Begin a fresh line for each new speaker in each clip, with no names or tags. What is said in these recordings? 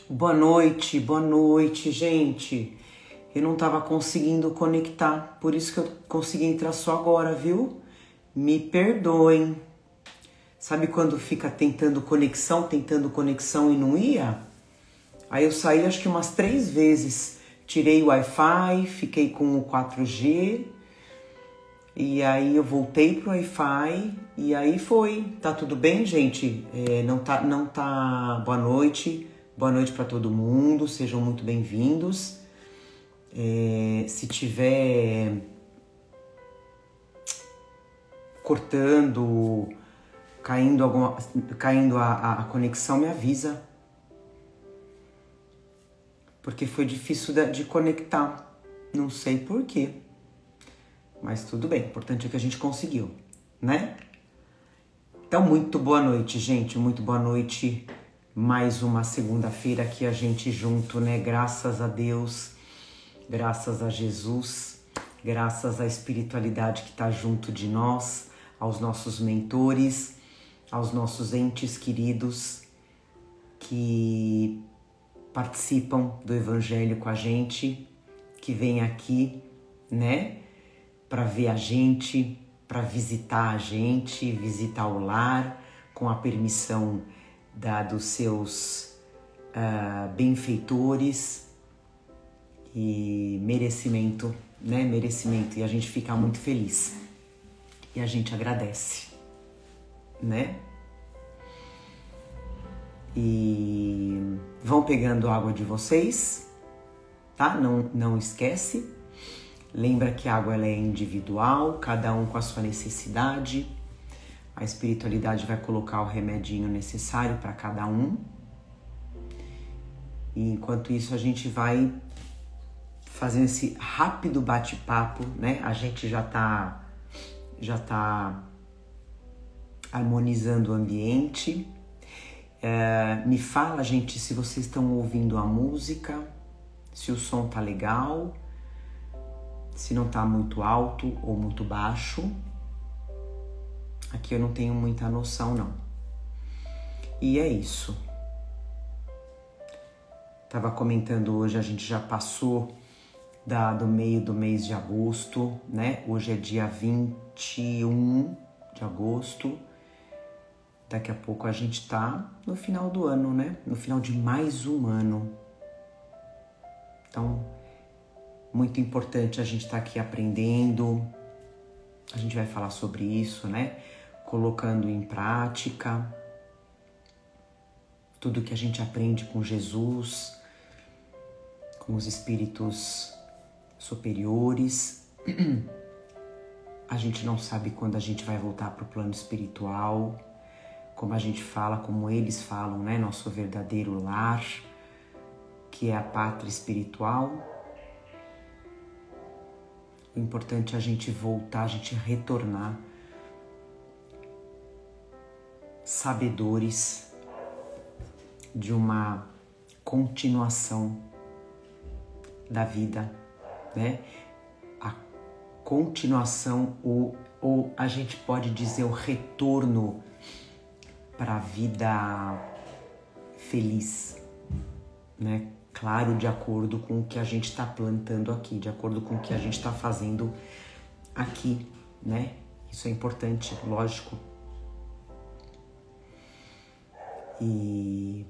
boa noite, gente. Eu não tava conseguindo conectar, por isso que eu consegui entrar só agora, viu? Me perdoem. Sabe quando fica tentando conexão e não ia? Aí eu saí acho que umas 3 vezes. Tirei o Wi-Fi, fiquei com o 4G. E aí eu voltei pro Wi-Fi e aí foi. Tá tudo bem, gente? Não tá. Boa noite para todo mundo. Sejam muito bem-vindos. Se tiver cortando, caindo a conexão, me avisa. Porque foi difícil de conectar. Não sei por quê. Mas tudo bem, o importante é que a gente conseguiu, né? Então, muito boa noite, gente. Muito boa noite. Mais uma segunda-feira aqui a gente junto, né? Graças a Deus, graças a Jesus, graças à espiritualidade que está junto de nós, aos nossos mentores, aos nossos entes queridos que participam do Evangelho com a gente, que vêm aqui, né? Para ver a gente, para visitar a gente, visitar o lar, com a permissão dos seus benfeitores e merecimento, né? Merecimento, e a gente fica muito feliz e a gente agradece, né? E vão pegando água de vocês, tá? Não esquece. Lembra que a água ela é individual, cada um com a sua necessidade. A espiritualidade vai colocar o remedinho necessário para cada um. E enquanto isso a gente vai fazendo esse rápido bate-papo, né? A gente já tá harmonizando o ambiente. Me fala, gente, se vocês estão ouvindo a música, se o som tá legal. Se não tá muito alto ou muito baixo. Aqui eu não tenho muita noção, não. E é isso. Tava comentando hoje, a gente já passou do meio do mês de agosto, né? Hoje é dia 21 de agosto. Daqui a pouco a gente tá no final do ano, né? No final de mais um ano. Então, muito importante a gente estar aqui aprendendo, a gente vai falar sobre isso, né? Colocando em prática tudo que a gente aprende com Jesus, com os espíritos superiores. A gente não sabe quando a gente vai voltar para o plano espiritual, como a gente fala, como eles falam, né? Nosso verdadeiro lar, que é a pátria espiritual. O importante é a gente voltar, a gente retornar sabedores de uma continuação da vida, né? A continuação ou a gente pode dizer o retorno para a vida feliz, né? Claro, de acordo com o que a gente está plantando aqui, de acordo com o que a gente está fazendo aqui, né? Isso é importante, lógico. E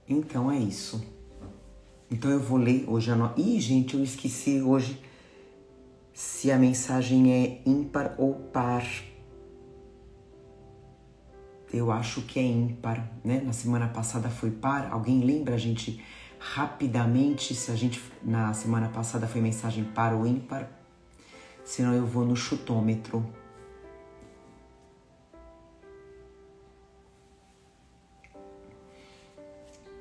então é isso. Então eu vou ler hoje a Ih, gente, eu esqueci hoje se a mensagem é ímpar ou par. Eu acho que é ímpar, né? Na semana passada foi par. Alguém lembra a gente rapidamente se a gente na semana passada foi mensagem par ou ímpar? Senão eu vou no chutômetro.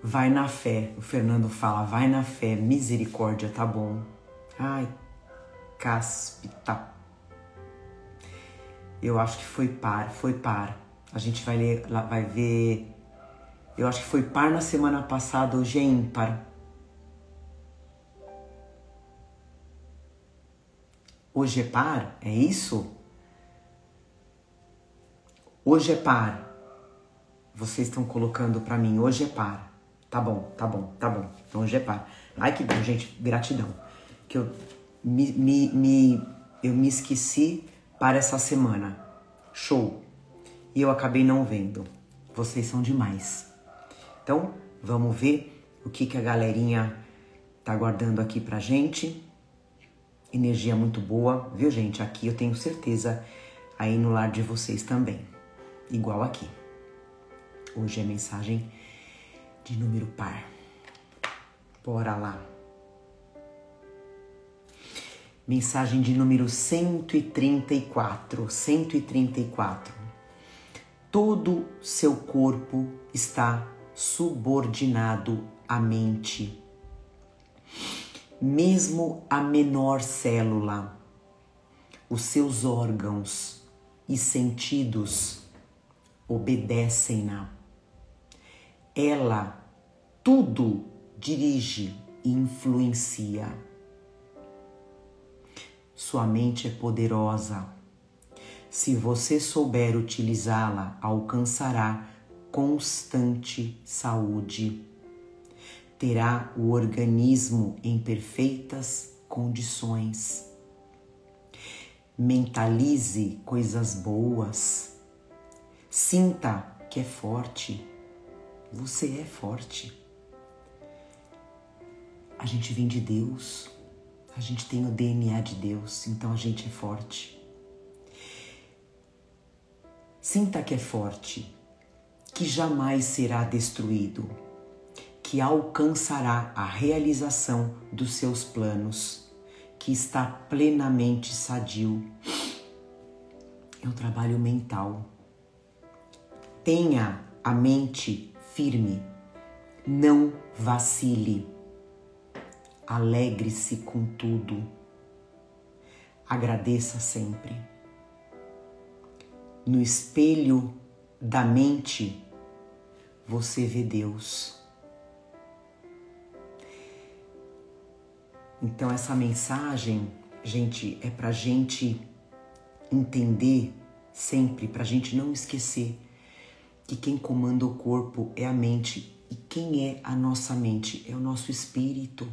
Vai na fé. O Fernando fala, vai na fé. Misericórdia, tá bom. Ai, cáspita. Eu acho que foi par, A gente vai ler, vai ver. Eu acho que foi par na semana passada, hoje é ímpar. Hoje é par? É isso? Hoje é par. Vocês estão colocando pra mim, hoje é par. Tá bom. Então hoje é par. Ai, que bom, gente, gratidão. Que eu me esqueci para essa semana. Show. E eu acabei não vendo. Vocês são demais. Então, vamos ver o que a galerinha tá guardando aqui pra gente. Energia muito boa, viu, gente? Aqui eu tenho certeza, aí no lar de vocês também. Igual aqui. Hoje é mensagem de número par. Bora lá. Mensagem de número 134. 134. Todo seu corpo está subordinado à mente. Mesmo a menor célula, os seus órgãos e sentidos obedecem-na. Ela tudo dirige e influencia. Sua mente é poderosa. Se você souber utilizá-la, alcançará constante saúde. Terá o organismo em perfeitas condições. Mentalize coisas boas. Sinta que é forte. Você é forte. A gente vem de Deus. A gente tem o DNA de Deus, então a gente é forte. Sinta que é forte, que jamais será destruído, que alcançará a realização dos seus planos, que está plenamente sadio. É um trabalho mental. Tenha a mente firme, não vacile. Alegre-se com tudo. Agradeça sempre. No espelho da mente, você vê Deus. Então essa mensagem, gente, é pra gente entender sempre, pra gente não esquecer que quem comanda o corpo é a mente. E quem é a nossa mente? É o nosso espírito.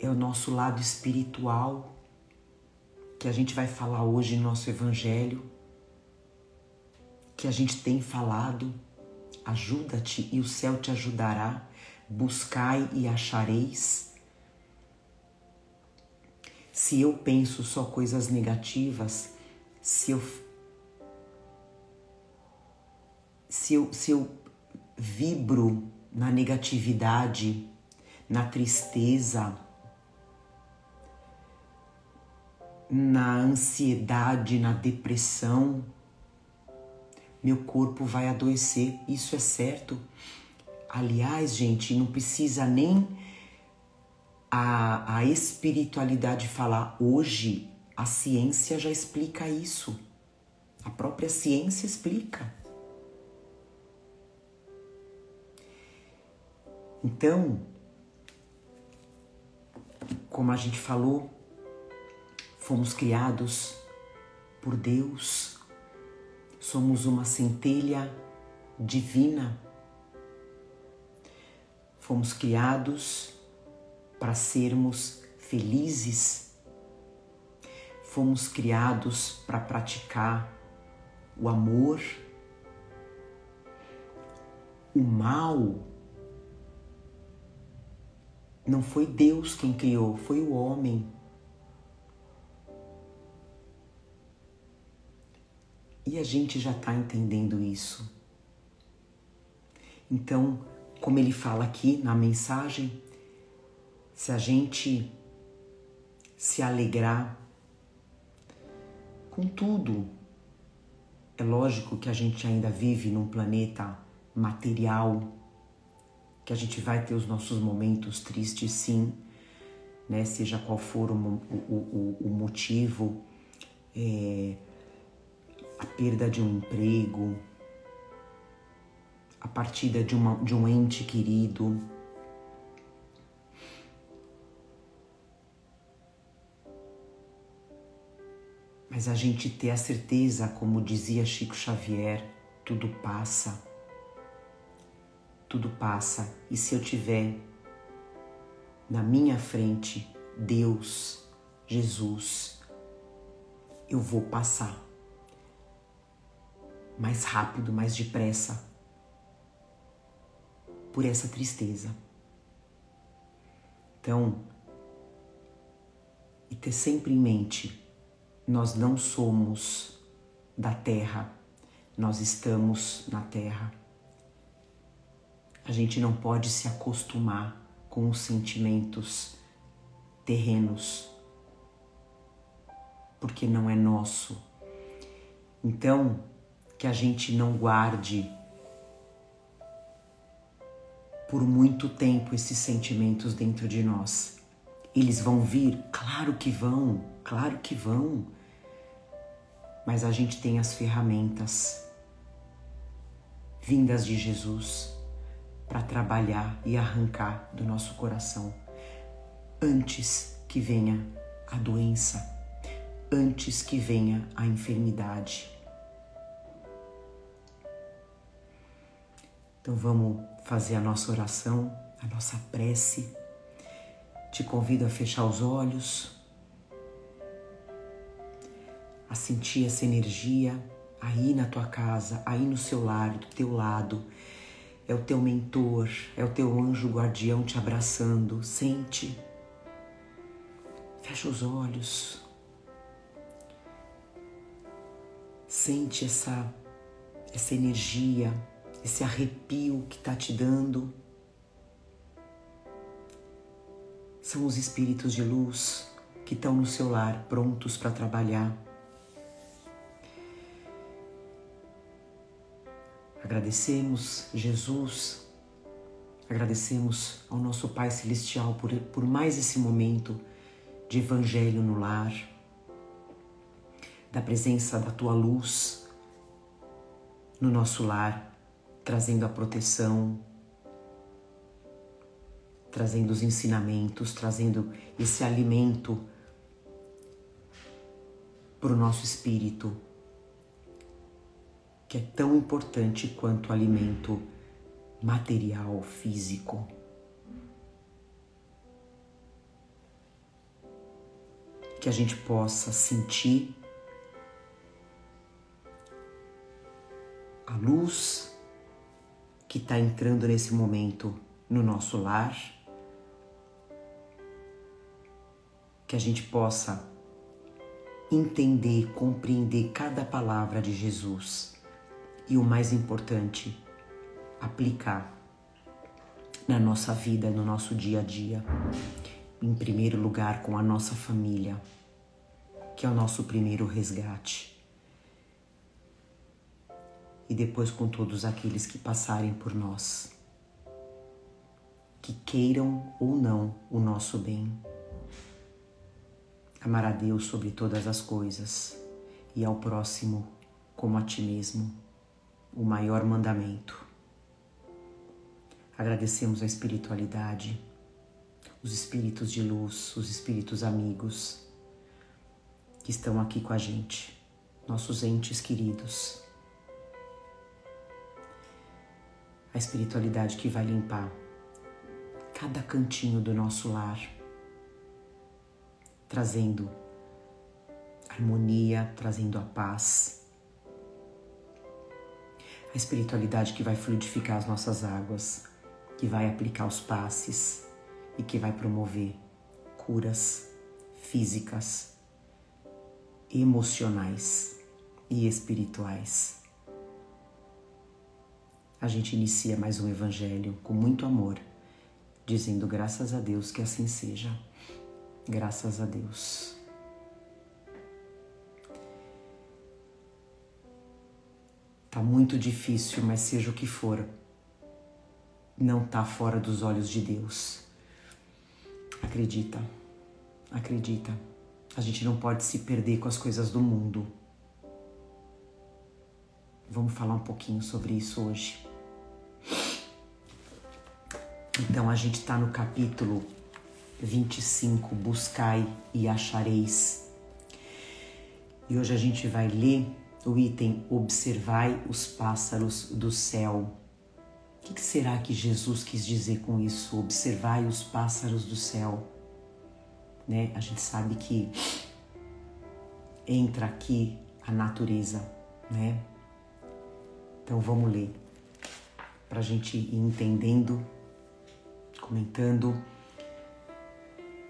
É o nosso lado espiritual, que a gente vai falar hoje no nosso evangelho, que a gente tem falado. Ajuda-te e o céu te ajudará. Buscai e achareis. Se eu penso só coisas negativas, se eu vibro na negatividade, na tristeza, na ansiedade, na depressão, meu corpo vai adoecer, isso é certo. Aliás, gente, não precisa nem a espiritualidade falar. Hoje, a ciência já explica isso. A própria ciência explica. Então, como a gente falou, fomos criados por Deus. Somos uma centelha divina. Fomos criados para sermos felizes. Fomos criados para praticar o amor. O mal não foi Deus quem criou, foi o homem. E a gente já está entendendo isso. Então, como ele fala aqui na mensagem, se a gente se alegrar com tudo, é lógico que a gente ainda vive num planeta material, que a gente vai ter os nossos momentos tristes, sim, né? Seja qual for o motivo, a perda de um emprego, a partida de um ente querido. Mas a gente ter a certeza, como dizia Chico Xavier, tudo passa. Tudo passa. E se eu tiver na minha frente Deus, Jesus, eu vou passar mais rápido, mais depressa por essa tristeza. Então, e ter sempre em mente, nós não somos da terra, nós estamos na terra. A gente não pode se acostumar com os sentimentos terrenos, porque não é nosso. Então, que a gente não guarde por muito tempo esses sentimentos dentro de nós. Eles vão vir? Claro que vão, claro que vão. Mas a gente tem as ferramentas vindas de Jesus para trabalhar e arrancar do nosso coração antes que venha a doença, antes que venha a enfermidade. Então vamos fazer a nossa oração, a nossa prece. Te convido a fechar os olhos, a sentir essa energia aí na tua casa, aí no seu lar, do teu lado. É o teu mentor, é o teu anjo guardião te abraçando. Sente. Fecha os olhos. Sente essa energia, esse arrepio que está te dando. São os espíritos de luz que estão no seu lar, prontos para trabalhar. Agradecemos Jesus, agradecemos ao nosso Pai Celestial por mais esse momento de evangelho no lar, da presença da tua luz no nosso lar, trazendo a proteção, trazendo os ensinamentos, trazendo esse alimento para o nosso espírito, que é tão importante quanto o alimento material, físico. Que a gente possa sentir a luz que está entrando nesse momento no nosso lar, que a gente possa entender, compreender cada palavra de Jesus e o mais importante, aplicar na nossa vida, no nosso dia a dia, em primeiro lugar com a nossa família, que é o nosso primeiro resgate, e depois com todos aqueles que passarem por nós, que queiram ou não o nosso bem. Amar a Deus sobre todas as coisas e ao próximo como a ti mesmo, o maior mandamento. Agradecemos a espiritualidade, os espíritos de luz, os espíritos amigos que estão aqui com a gente, nossos entes queridos. A espiritualidade que vai limpar cada cantinho do nosso lar, trazendo harmonia, trazendo a paz. A espiritualidade que vai fluidificar as nossas águas, que vai aplicar os passes e que vai promover curas físicas, emocionais e espirituais. A gente inicia mais um evangelho com muito amor, dizendo graças a Deus que assim seja. Graças a Deus. Tá muito difícil, mas seja o que for, não tá fora dos olhos de Deus. Acredita, acredita. A gente não pode se perder com as coisas do mundo. Vamos falar um pouquinho sobre isso hoje. Então a gente tá no capítulo 25, buscai e achareis. E hoje a gente vai ler o item Observai os pássaros do céu. O que será que Jesus quis dizer com isso? Observai os pássaros do céu. Né? A gente sabe que entra aqui a natureza, né? Então vamos ler, para a gente ir entendendo, comentando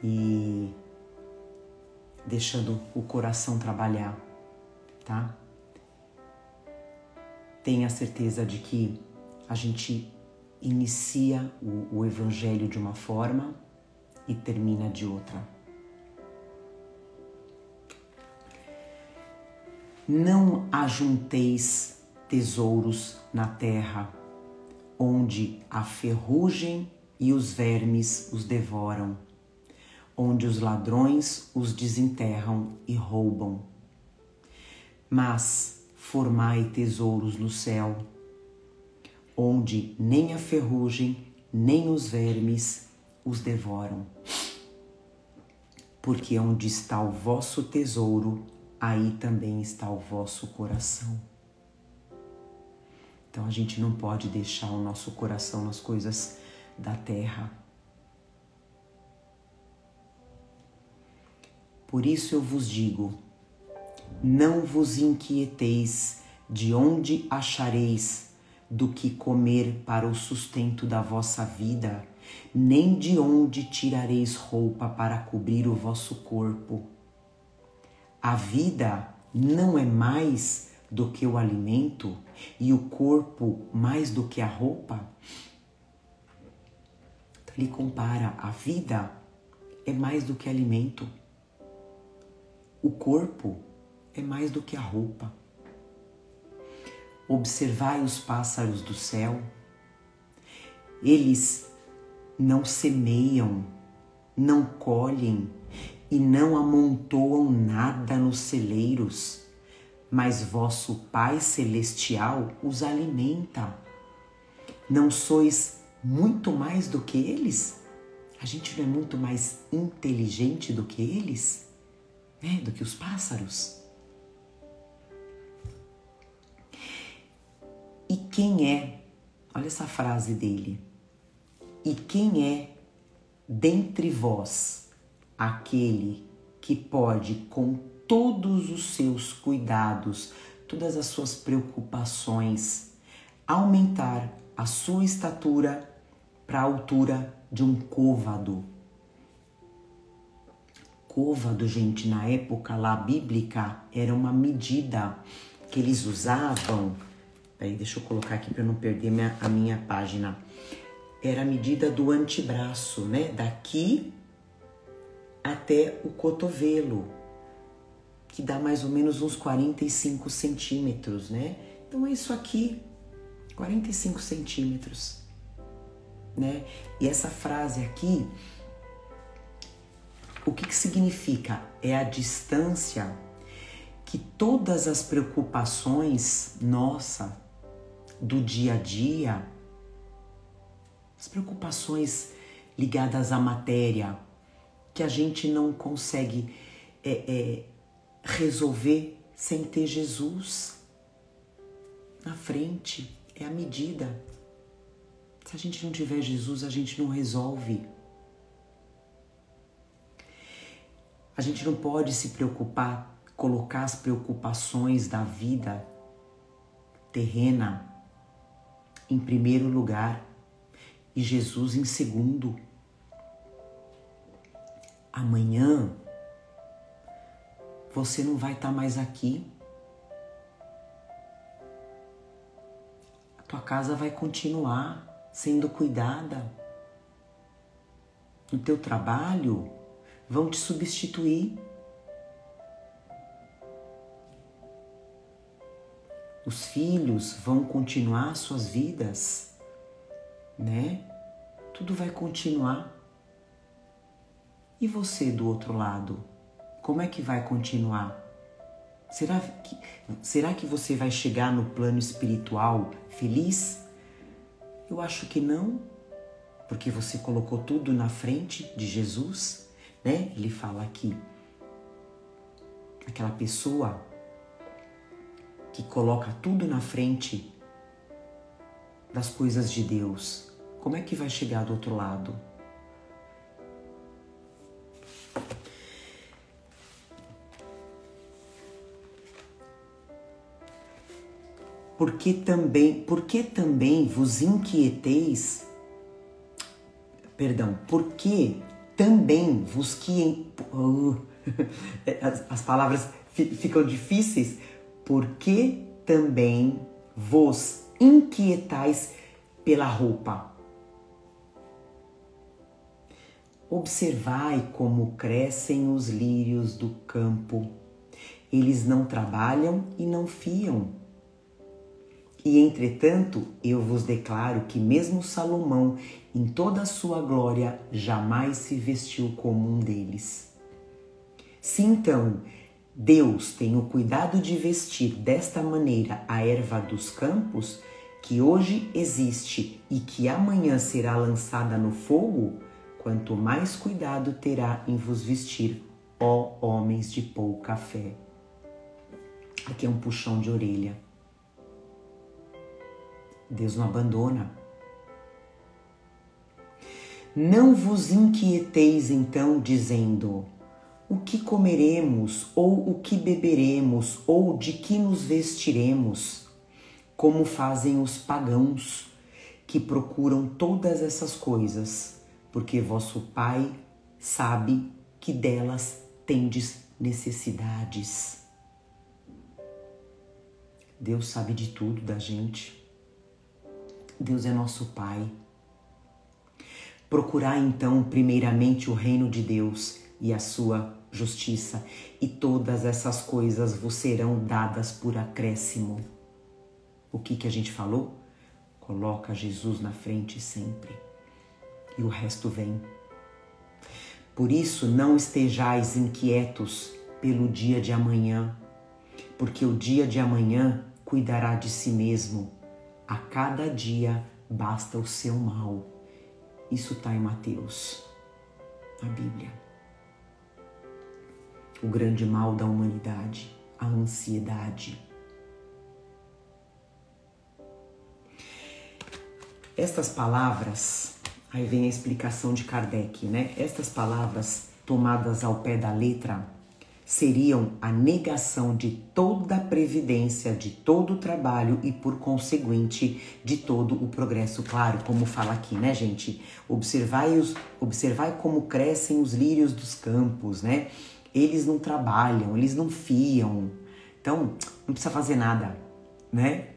e deixando o coração trabalhar, tá? Tenha certeza de que a gente inicia o Evangelho de uma forma e termina de outra. Não ajunteis tesouros na terra, onde a ferrugem e os vermes os devoram, onde os ladrões os desenterram e roubam. Mas formai tesouros no céu, onde nem a ferrugem nem os vermes os devoram. Porque onde está o vosso tesouro, aí também está o vosso coração. Então a gente não pode deixar o nosso coração nas coisas da terra. Por isso eu vos digo, não vos inquieteis de onde achareis do que comer para o sustento da vossa vida, nem de onde tirareis roupa para cobrir o vosso corpo. A vida não é mais do que o alimento e o corpo mais do que a roupa? Então, ele compara, a vida é mais do que alimento, o corpo é mais do que a roupa. Observai os pássaros do céu, eles não semeiam, não colhem e não amontoam nada nos celeiros, mas vosso Pai Celestial os alimenta. Não sois muito mais do que eles? A gente não é muito mais inteligente do que eles? Né? Do que os pássaros? E quem é, olha essa frase dele, e quem é dentre vós aquele que pode, com todos os seus cuidados, todas as suas preocupações, aumentar a sua estatura para a altura de um côvado? Côvado, gente, na época lá bíblica, era uma medida que eles usavam. Peraí, deixa eu colocar aqui para não perder a minha página. Era a medida do antebraço, né? Daqui até o cotovelo, que dá mais ou menos uns 45 centímetros, né? Então é isso aqui, 45 centímetros, né? E essa frase aqui, o que significa? É a distância que todas as preocupações nossa do dia a dia, as preocupações ligadas à matéria, que a gente não consegue resolver sem ter Jesus na frente, é a medida. Se a gente não tiver Jesus, a gente não resolve. A gente não pode se preocupar, colocar as preocupações da vida terrena em primeiro lugar e Jesus em segundo. Amanhã você não vai estar mais aqui. A tua casa vai continuar sendo cuidada. No teu trabalho vão te substituir. Os filhos vão continuar suas vidas, né? Tudo vai continuar. E você do outro lado? Como é que vai continuar? Será que você vai chegar no plano espiritual feliz? Eu acho que não, porque você colocou tudo na frente de Jesus, né? Ele fala aqui, aquela pessoa que coloca tudo na frente das coisas de Deus, como é que vai chegar do outro lado? Porque também vos inquieteis, porque também vos as palavras ficam difíceis, porque também vos inquietais pela roupa. Observai como crescem os lírios do campo. Eles não trabalham e não fiam. E, entretanto, eu vos declaro que mesmo Salomão, em toda a sua glória, jamais se vestiu como um deles. Se então Deus tem o cuidado de vestir desta maneira a erva dos campos, que hoje existe e que amanhã será lançada no fogo, quanto mais cuidado terá em vos vestir, ó homens de pouca fé. Aqui é um puxão de orelha. Deus não abandona. Não vos inquieteis então, dizendo: o que comeremos, ou o que beberemos, ou de que nos vestiremos, como fazem os pagãos, que procuram todas essas coisas, porque vosso Pai sabe que delas tendes necessidades. Deus sabe de tudo da gente. Deus é nosso Pai. Procurai então primeiramente o reino de Deus e a sua justiça, e todas essas coisas vos serão dadas por acréscimo. O que a gente falou? Coloca Jesus na frente sempre, e o resto vem. Por isso não estejais inquietos pelo dia de amanhã, porque o dia de amanhã cuidará de si mesmo. A cada dia basta o seu mal. Isso está em Mateus, na Bíblia. O grande mal da humanidade, a ansiedade. Estas palavras, aí vem a explicação de Kardec, né? Estas palavras tomadas ao pé da letra seriam a negação de toda a previdência, de todo o trabalho e, por conseguinte, de todo o progresso. Claro, como fala aqui, né, gente? Observai como crescem os lírios dos campos, né? Eles não trabalham, eles não fiam. Então, não precisa fazer nada, né?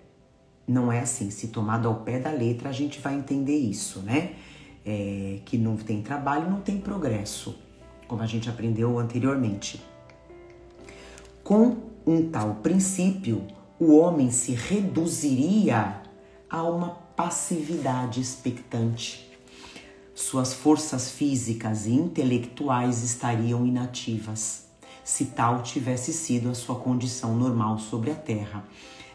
Não é assim. Se tomado ao pé da letra, a gente vai entender isso, né? Que não tem trabalho, não tem progresso, como a gente aprendeu anteriormente. Com um tal princípio, o homem se reduziria a uma passividade expectante. Suas forças físicas e intelectuais estariam inativas. Se tal tivesse sido a sua condição normal sobre a terra,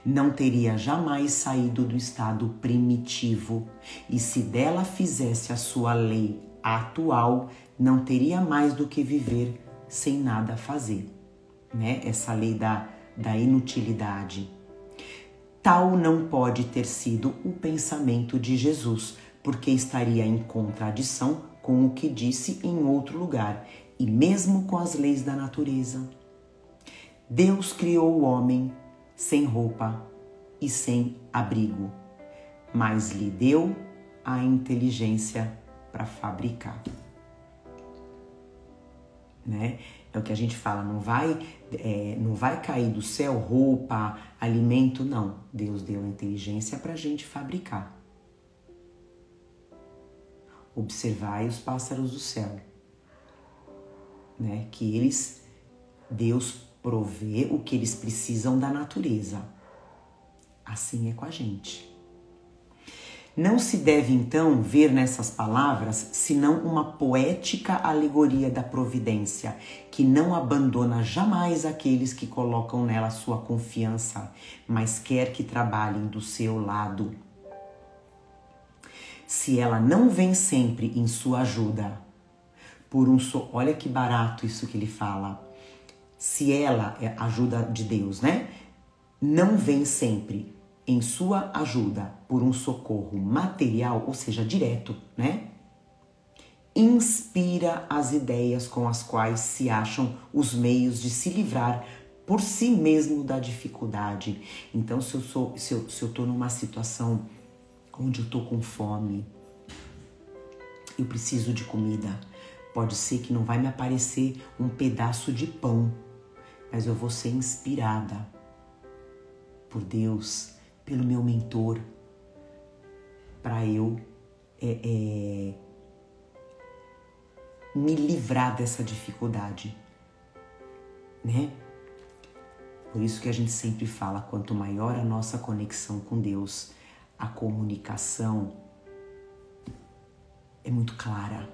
não teria jamais saído do estado primitivo, e se dela fizesse a sua lei atual, não teria mais do que viver sem nada fazer. Né? Essa lei da inutilidade. Tal não pode ter sido o pensamento de Jesus, porque estaria em contradição com o que disse em outro lugar, e mesmo com as leis da natureza. Deus criou o homem sem roupa e sem abrigo, mas lhe deu a inteligência para fabricar. Né? É o que a gente fala, não vai cair do céu roupa, alimento, não. Deus deu a inteligência para a gente fabricar. Observai os pássaros do céu, né? Que Deus provê o que eles precisam da natureza. Assim é com a gente. Não se deve, então, ver nessas palavras senão uma poética alegoria da providência, que não abandona jamais aqueles que colocam nela sua confiança, mas quer que trabalhem do seu lado. Se ela não vem sempre em sua ajuda, olha que barato isso que ele fala. Se ela é ajuda de Deus, né? não vem sempre em sua ajuda por um socorro material, ou seja, direto, né? Inspira as ideias com as quais se acham os meios de se livrar por si mesmo da dificuldade. Então, se eu tô numa situação onde eu tô com fome, eu preciso de comida, pode ser que não vai me aparecer um pedaço de pão, mas eu vou ser inspirada por Deus, pelo meu mentor, para eu me livrar dessa dificuldade, né? Por isso que a gente sempre fala, quanto maior a nossa conexão com Deus, a comunicação é muito clara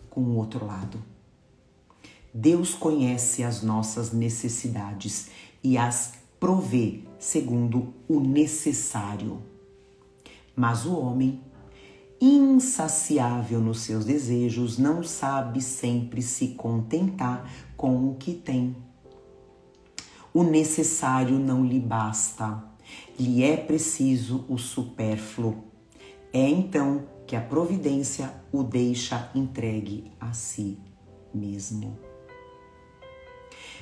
com o outro lado. Deus conhece as nossas necessidades e as provê segundo o necessário. Mas o homem, insaciável nos seus desejos, não sabe sempre se contentar com o que tem. O necessário não lhe basta, lhe é preciso o supérfluo. É então que a providência o deixa entregue a si mesmo.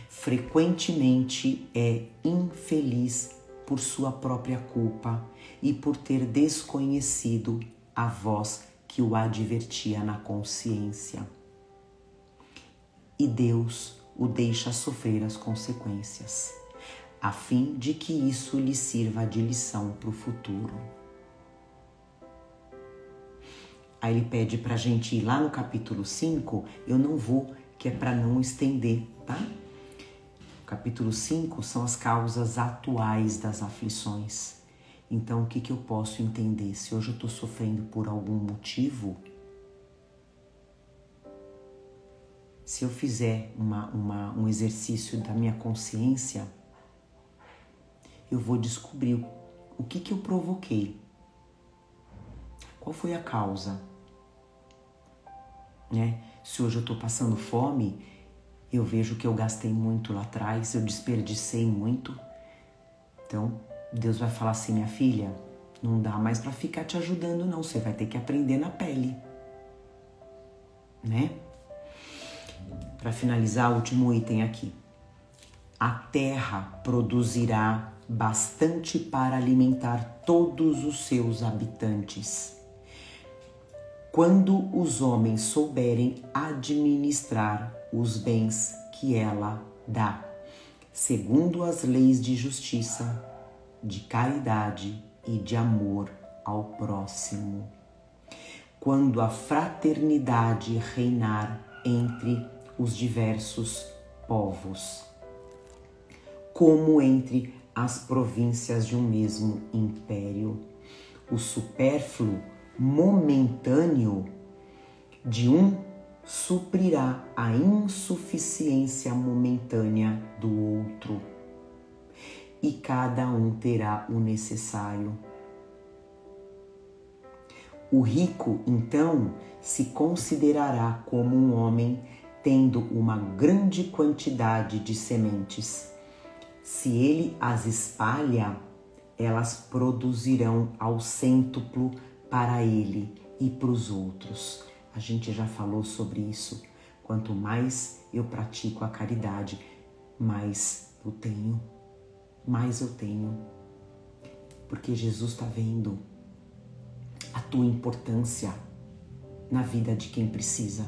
Frequentemente é infeliz por sua própria culpa e por ter desconhecido a voz que o advertia na consciência. E Deus o deixa sofrer as consequências, a fim de que isso lhe sirva de lição para o futuro. Aí ele pede para a gente ir lá no capítulo 5, eu não vou, que é para não estender, tá? O capítulo 5 são as causas atuais das aflições. Então, o que eu posso entender? Se hoje eu estou sofrendo por algum motivo, se eu fizer um exercício da minha consciência, eu vou descobrir o que eu provoquei. Qual foi a causa? Né? Se hoje eu estou passando fome, eu vejo que eu gastei muito lá atrás, eu desperdicei muito. Então, Deus vai falar assim, minha filha, não dá mais para ficar te ajudando não, você vai ter que aprender na pele. Né? Para finalizar, o último item aqui. A terra produzirá bastante para alimentar todos os seus habitantes, quando os homens souberem administrar os bens que ela dá, segundo as leis de justiça, de caridade e de amor ao próximo. Quando a fraternidade reinar entre os diversos povos, como entre as províncias de um mesmo império, o supérfluo momentâneo de um suprirá a insuficiência momentânea do outro, e cada um terá o necessário. O rico, então, se considerará como um homem tendo uma grande quantidade de sementes. Se ele as espalha, elas produzirão ao cêntuplo para ele e para os outros. A gente já falou sobre isso. Quanto mais eu pratico a caridade, mais eu tenho. Mais eu tenho. Porque Jesus está vendo a tua importância na vida de quem precisa.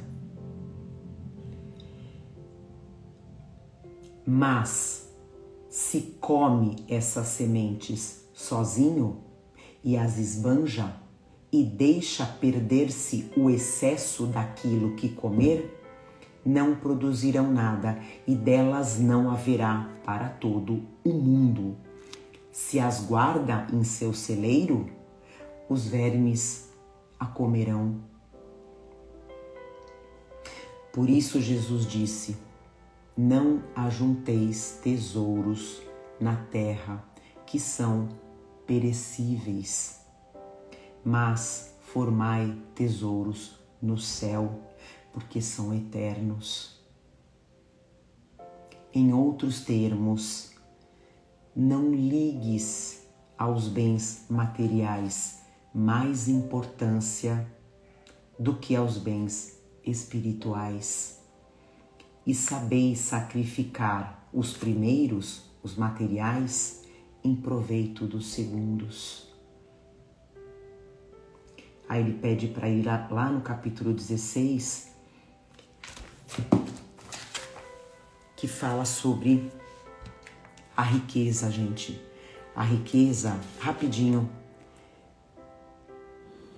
Mas se come essas sementes sozinho e as esbanja e deixa perder-se o excesso daquilo que comer, não produzirão nada e delas não haverá para todo o mundo. Se as guarda em seu celeiro, os vermes a comerão. Por isso Jesus disse: não ajunteis tesouros na terra, que são perecíveis, mas formai tesouros no céu, porque são eternos. Em outros termos, não ligues aos bens materiais mais importância do que aos bens espirituais, e sabeis sacrificar os primeiros, os materiais, em proveito dos segundos. Aí ele pede para ir lá no capítulo 16, que fala sobre a riqueza, gente. A riqueza, rapidinho,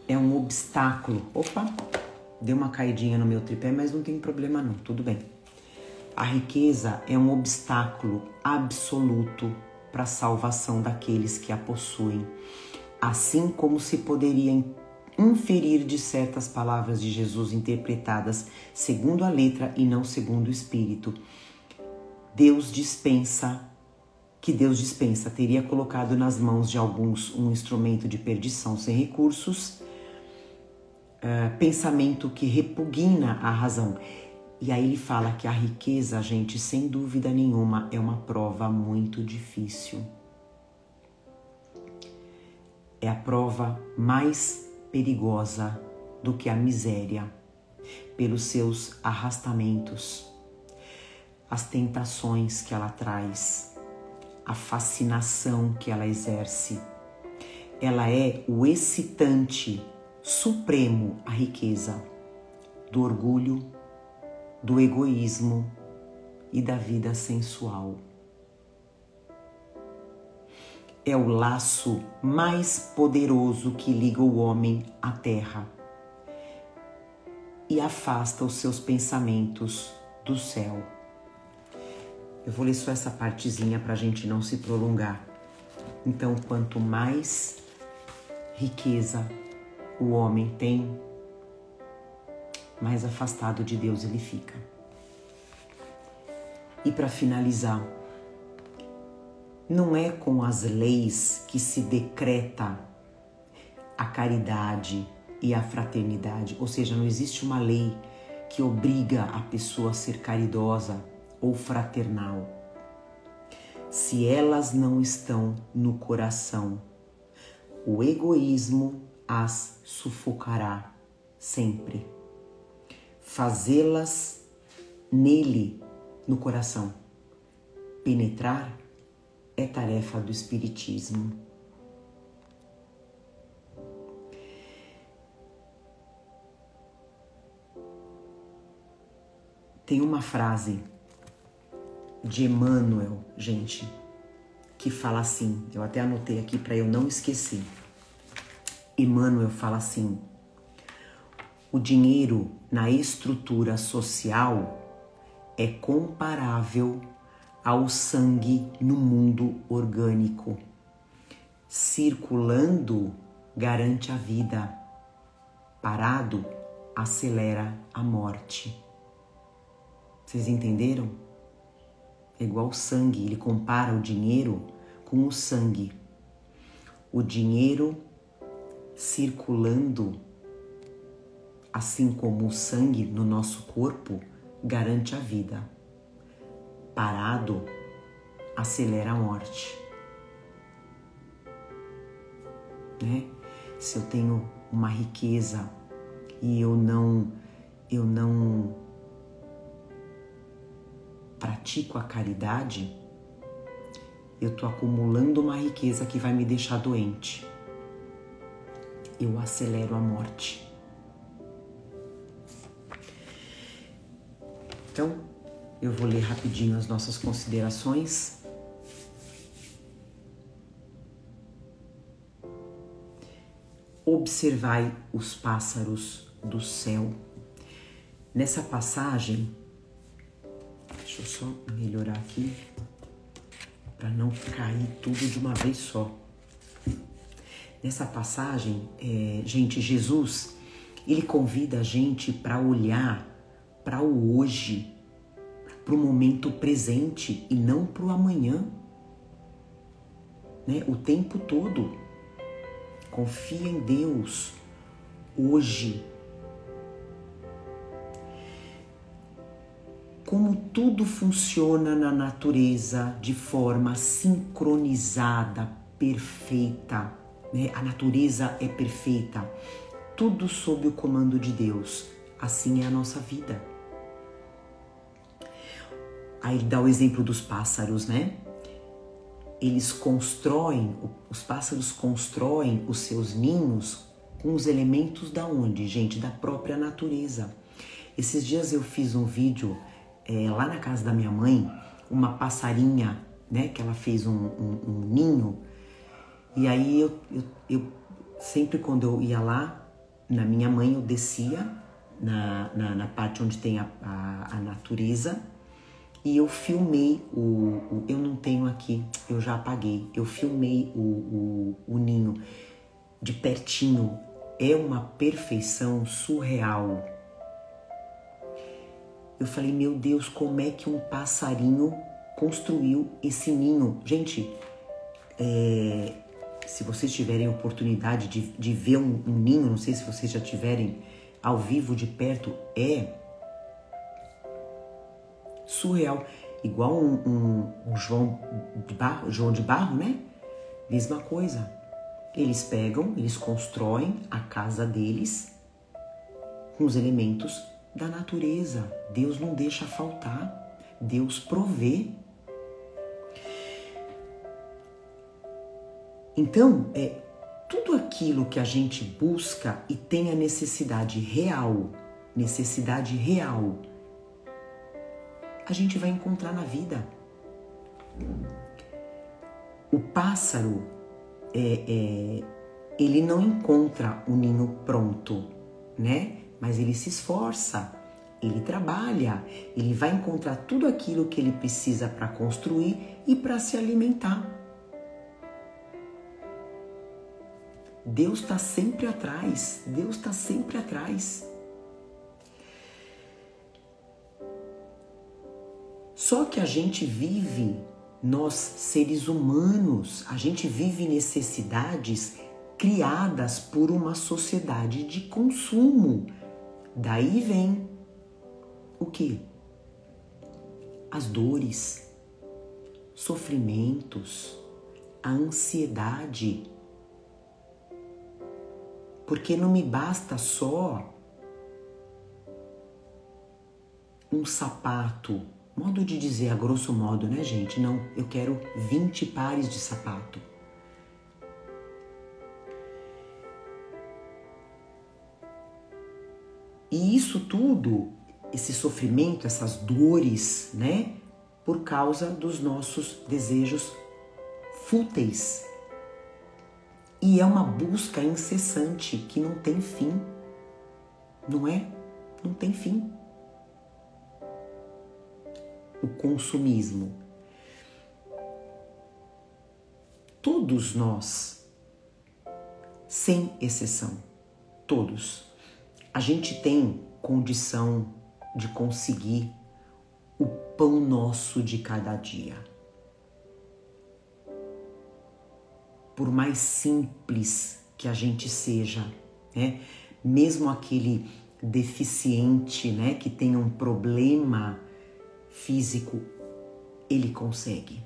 é um obstáculo. Opa, deu uma caidinha no meu tripé, mas não tem problema não, tudo bem. A riqueza é um obstáculo absoluto para a salvação daqueles que a possuem, assim como se poderia inferir de certas palavras de Jesus interpretadas segundo a letra e não segundo o espírito. Deus dispensa teria colocado nas mãos de alguns um instrumento de perdição sem recursos, pensamento que repugna a razão. E aí ele fala que a riqueza, gente, sem dúvida nenhuma, é uma prova muito difícil. É a prova mais perigosa do que a miséria, pelos seus arrastamentos, as tentações que ela traz, a fascinação que ela exerce. Ela é o excitante supremo, a riqueza, do orgulho, do egoísmo e da vida sensual. É o laço mais poderoso que liga o homem à terra e afasta os seus pensamentos do céu. Eu vou ler só essa partezinha para a gente não se prolongar. Então, quanto mais riqueza o homem tem, mais afastado de Deus ele fica. E para finalizar, não é com as leis que se decreta a caridade e a fraternidade, ou seja, não existe uma lei que obriga a pessoa a ser caridosa ou fraternal. Se elas não estão no coração, o egoísmo as sufocará sempre. Fazê-las nele, no coração, penetrar, é tarefa do espiritismo. Tem uma frase de Emmanuel, gente, que fala assim, eu até anotei aqui para eu não esquecer. Emmanuel fala assim: o dinheiro na estrutura social é comparável ao sangue no mundo orgânico. Circulando, garante a vida. Parado, acelera a morte. Vocês entenderam? É igual o sangue, ele compara o dinheiro com o sangue. O dinheiro circulando, assim como o sangue no nosso corpo, garante a vida. Parado, acelera a morte. Né? Se eu tenho uma riqueza e eu não pratico a caridade, eu estou acumulando uma riqueza que vai me deixar doente. Eu acelero a morte. Então, eu vou ler rapidinho as nossas considerações. Observai os pássaros do céu. Nessa passagem, deixa eu só melhorar aqui para não cair tudo de uma vez só. Nessa passagem, gente, Jesus, ele convida a gente para olhar para o hoje, para o momento presente e não para o amanhã, né? O tempo todo. Confia em Deus hoje. como tudo funciona na natureza de forma sincronizada, perfeita, né? A natureza é perfeita, tudo sob o comando de Deus. Assim é a nossa vida. Aí ele dá o exemplo dos pássaros, né? Os pássaros constroem os seus ninhos com os elementos da onde, gente? Da própria natureza. Esses dias eu fiz um vídeo lá na casa da minha mãe, uma passarinha, né? Que ela fez um ninho. E aí eu sempre quando eu ia lá, na minha mãe, eu descia na parte onde tem a natureza. E eu filmei eu não tenho aqui, eu já apaguei. Eu filmei o ninho de pertinho. É uma perfeição surreal. Eu falei, meu Deus, como é que um passarinho construiu esse ninho? Gente, se vocês tiverem oportunidade de ver um ninho, não sei se vocês já tiverem ao vivo de perto, é surreal, igual um João de Barro, né? Mesma coisa. Eles constroem a casa deles com os elementos da natureza. Deus não deixa faltar, Deus provê. Então, tudo aquilo que a gente busca e tem a necessidade real, a gente vai encontrar na vida. O pássaro, ele não encontra o ninho pronto, né? Mas ele se esforça, ele trabalha, ele vai encontrar tudo aquilo que ele precisa para construir e para se alimentar. Deus está sempre atrás, Deus está sempre atrás. Só que a gente vive, nós seres humanos, a gente vive necessidades criadas por uma sociedade de consumo. Daí vem o quê? As dores, sofrimentos, a ansiedade. Porque não me basta só um sapato. Modo de dizer, a grosso modo, né, gente? Não, eu quero 20 pares de sapato. E isso tudo, esse sofrimento, essas dores, né? Por causa dos nossos desejos fúteis. E é uma busca incessante que não tem fim. Não é? Não tem fim. O consumismo. Todos nós, sem exceção, todos, a gente tem condição de conseguir o pão nosso de cada dia. Por mais simples que a gente seja, né? Mesmo aquele deficiente, né, que tem um problema físico, ele consegue.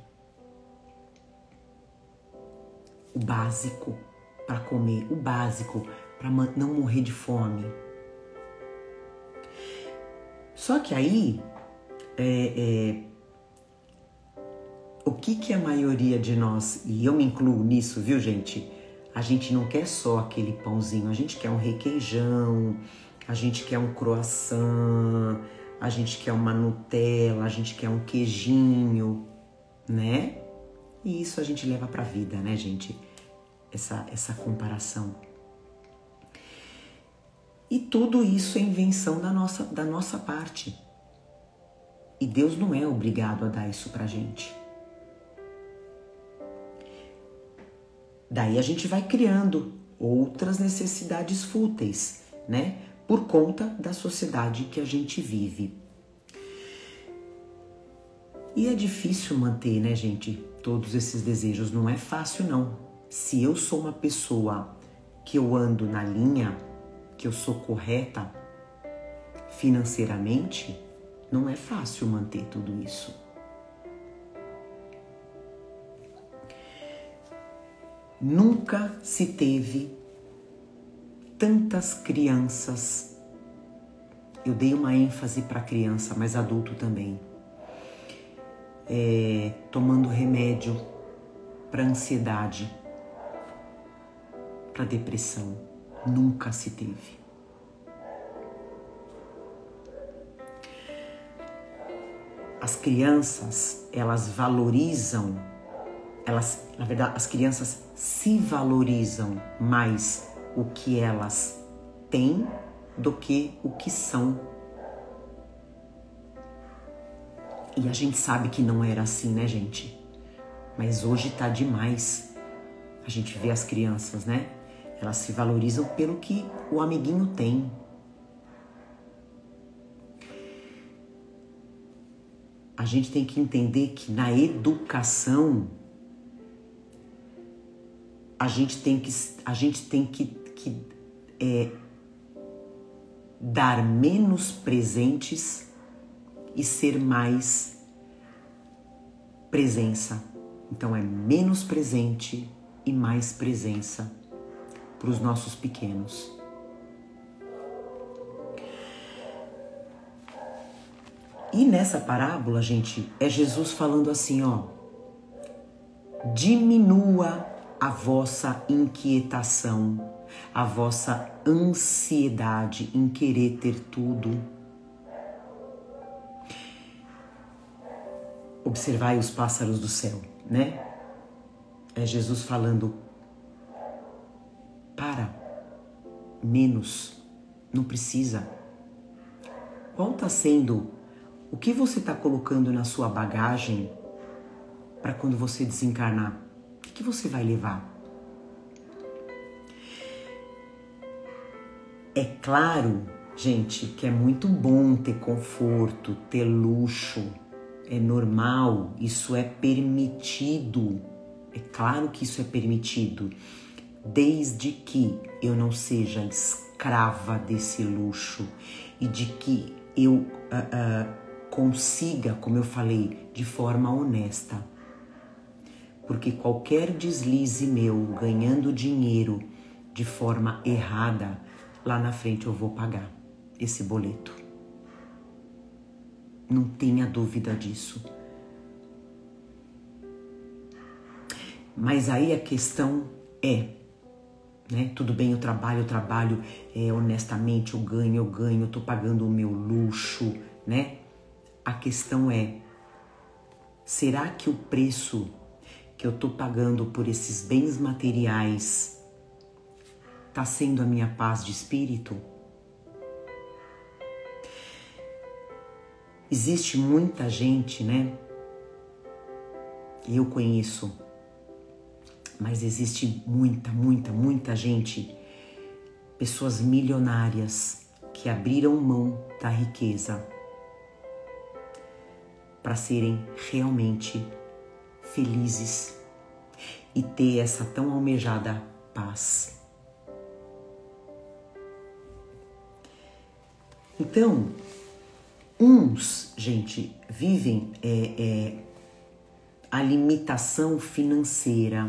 O básico para comer, o básico para não morrer de fome. Só que aí, o que a maioria de nós, e eu me incluo nisso, viu, gente? A gente não quer só aquele pãozinho, a gente quer um requeijão, a gente quer um croissant, a gente quer uma Nutella, a gente quer um queijinho, né? E isso a gente leva pra vida, né, gente? Essa comparação. E tudo isso é invenção da nossa parte. E Deus não é obrigado a dar isso pra gente. Daí a gente vai criando outras necessidades fúteis, né? Por conta da sociedade que a gente vive. E é difícil manter, né, gente, todos esses desejos. Não é fácil, não. Se eu sou uma pessoa que eu ando na linha, que eu sou correta financeiramente, Não é fácil manter tudo isso. Nunca se teve tantas crianças. Eu dei uma ênfase para criança, mas adulto também. Tomando remédio para ansiedade, para depressão. Nunca se teve. As crianças, elas valorizam, na verdade, as crianças se valorizam mais o que elas têm do que o que são. E a gente sabe que não era assim, né, gente? Mas hoje tá demais. A gente vê as crianças, né? Elas se valorizam pelo que o amiguinho tem. A gente tem que entender que na educação a gente tem que dar menos presentes e ser mais presença. Então é menos presente e mais presença para os nossos pequenos. E nessa parábola, gente, é Jesus falando assim, ó: diminua a vossa inquietação, a vossa ansiedade em querer ter tudo. Observai os pássaros do céu, né? É Jesus falando, para, menos, não precisa. Qual está sendo, o que você está colocando na sua bagagem para quando você desencarnar? O que você vai levar? É claro, gente, que é muito bom ter conforto, ter luxo. É normal, isso é permitido. É claro que isso é permitido, desde que eu não seja escrava desse luxo e de que eu consiga, como eu falei, de forma honesta. Porque qualquer deslize meu ganhando dinheiro de forma errada, lá na frente eu vou pagar esse boleto. Não tenha dúvida disso. Mas aí a questão é, né? Tudo bem, eu trabalho honestamente, eu ganho, eu tô pagando o meu luxo, né? A questão é, será que o preço que eu tô pagando por esses bens materiais tá sendo a minha paz de espírito? Existe muita gente, né? Eu conheço, mas existe muita gente, pessoas milionárias que abriram mão da riqueza para serem realmente felizes e ter essa tão almejada paz. Então, uns, gente, vivem a limitação financeira,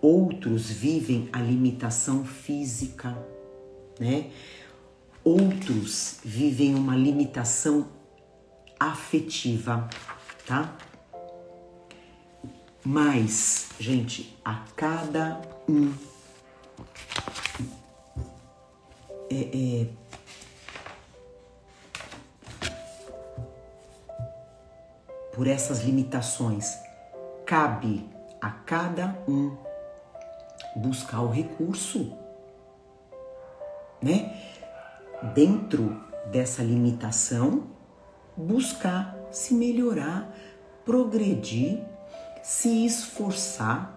outros vivem a limitação física, né? Outros vivem uma limitação afetiva, tá? Mas, gente, a cada um por essas limitações, cabe a cada um buscar o recurso, né? Dentro dessa limitação, buscar se melhorar, progredir, se esforçar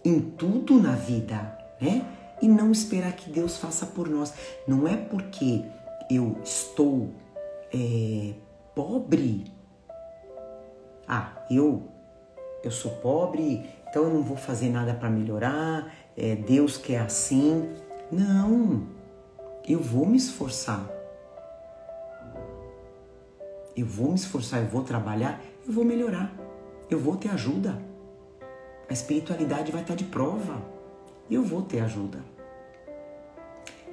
em tudo na vida, né? E não esperar que Deus faça por nós. Não é porque eu estou pobre. Eu sou pobre, então eu não vou fazer nada para melhorar, Deus quer assim. Não, eu vou me esforçar. eu vou me esforçar, eu vou trabalhar, eu vou melhorar, eu vou ter ajuda. A espiritualidade vai estar de prova e eu vou ter ajuda.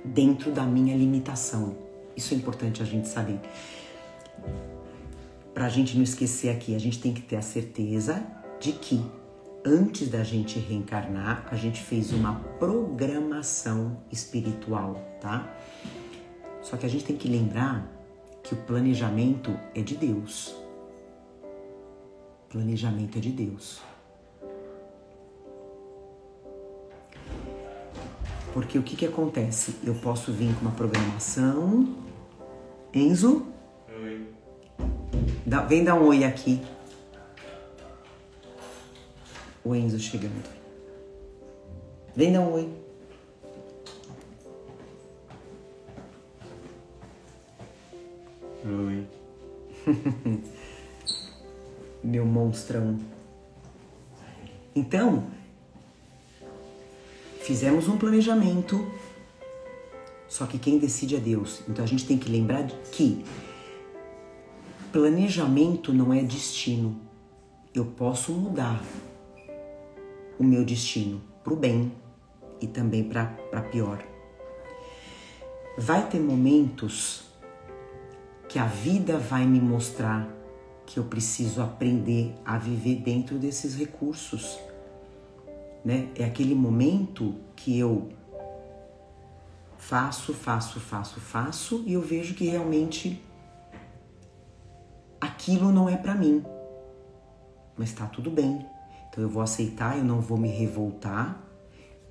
Dentro da minha limitação. Isso é importante a gente saber. Para a gente não esquecer aqui, a gente tem que ter a certeza de que antes da gente reencarnar, a gente fez uma programação espiritual, tá? Só que a gente tem que lembrar que o planejamento é de Deus. Planejamento é de Deus. Porque o que acontece? Eu posso vir com uma programação. Enzo?
Oi.
Vem dar um oi aqui. O Enzo chegando. Vem dar um oi.
Oi.
Meu monstrão. Então, fizemos um planejamento, só que quem decide é Deus. Então a gente tem que lembrar de que planejamento não é destino. Eu posso mudar o meu destino para o bem e também para pior. Vai ter momentos que a vida vai me mostrar que eu preciso aprender a viver dentro desses recursos, né? É aquele momento que eu faço e eu vejo que realmente aquilo não é para mim, mas tá tudo bem. Então eu vou aceitar, eu não vou me revoltar